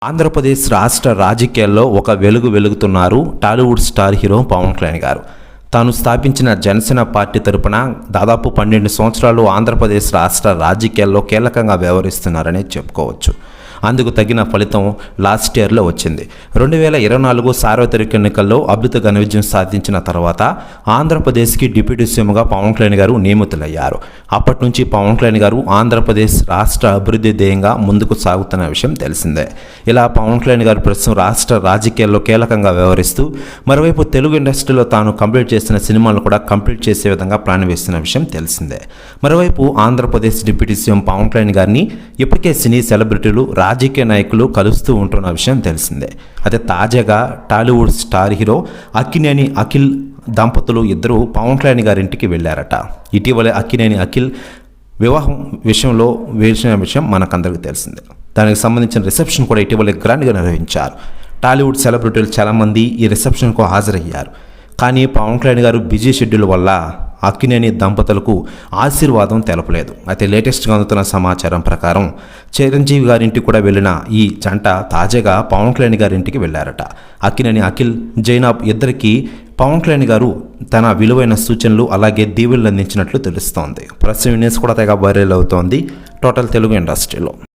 ఆంధ్రప్రదేశ్ రాష్ట్ర రాజకీయాల్లో ఒక వెలుగుతున్నారు టాలీవుడ్ స్టార్ హీరో పవన్ కళ్యాణ్ గారు. తాను స్థాపించిన జనసేన పార్టీ తరపున దాదాపు 12 సంవత్సరాలు ఆంధ్రప్రదేశ్ రాష్ట్ర రాజకీయాల్లో కీలకంగా వ్యవహరిస్తున్నారని చెప్పుకోవచ్చు. అందుకు తగిన ఫలితం లాస్ట్ ఇయర్లో వచ్చింది. 2024 సార్వత్రిక ఎన్నికల్లో అద్భుత ఘన విజయం సాధించిన తర్వాత ఆంధ్రప్రదేశ్కి డిప్యూటీ సీఎంగా పవన్ కళ్యాణ్ గారు నియమితులయ్యారు. అప్పటి నుంచి పవన్ కళ్యాణ్ గారు ఆంధ్రప్రదేశ్ రాష్ట్ర అభివృద్ధి ధ్యేయంగా ముందుకు సాగుతున్న విషయం తెలిసిందే. ఇలా పవన్ కళ్యాణ్ గారు ప్రస్తుతం రాష్ట్ర రాజకీయాల్లో కీలకంగా వ్యవహరిస్తూ మరోవైపు తెలుగు ఇండస్ట్రీలో తాను కంప్లీట్ చేసిన సినిమాలను కూడా కంప్లీట్ చేసే విధంగా ప్లాన్ వేస్తున్న విషయం తెలిసిందే. మరోవైపు ఆంధ్రప్రదేశ్ డిప్యూటీ సీఎం పవన్ కళ్యాణ్ గారిని ఇప్పటికే సినీ సెలబ్రిటీలు రాజకీయ నాయకులు కలుస్తూ ఉంటున్న విషయం తెలిసిందే. అయితే తాజాగా టాలీవుడ్ స్టార్ హీరో అక్కినేని అఖిల్ దంపతులు ఇద్దరు పవన్ కళ్యాణ్ గారింటికి వెళ్ళారట. ఇటీవలే అక్కినేని అఖిల్ వివాహం విషయంలో వేసిన విషయం మనకందరికీ తెలిసిందే. దానికి సంబంధించిన రిసెప్షన్ కూడా ఇటీవలే గ్రాండ్గా నిర్వహించారు. టాలీవుడ్ సెలబ్రిటీలు చాలామంది ఈ రిసెప్షన్కు హాజరయ్యారు. కానీ పవన్ కళ్యాణ్ గారు బిజీ షెడ్యూల్ వల్ల అక్కినేని దంపతులకు ఆశీర్వాదం తెలపలేదు. అయితే లేటెస్ట్గా అందుతున్న సమాచారం ప్రకారం చిరంజీవి గారింటికి కూడా వెళ్ళిన ఈ జంట తాజాగా పవన్ కళ్యాణ్ గారింటికి వెళ్ళారట. అక్కినేని అఖిల్ జైనాబ్ ఇద్దరికి పవన్ కళ్యాణ్ గారు తన విలువైన సూచనలు అలాగే దీవెనలు అందించినట్లు తెలుస్తోంది. ప్రస్తుతం న్యూస్ కూడా తెగ వైరల్ అవుతోంది టోటల్ తెలుగు ఇండస్ట్రీలో.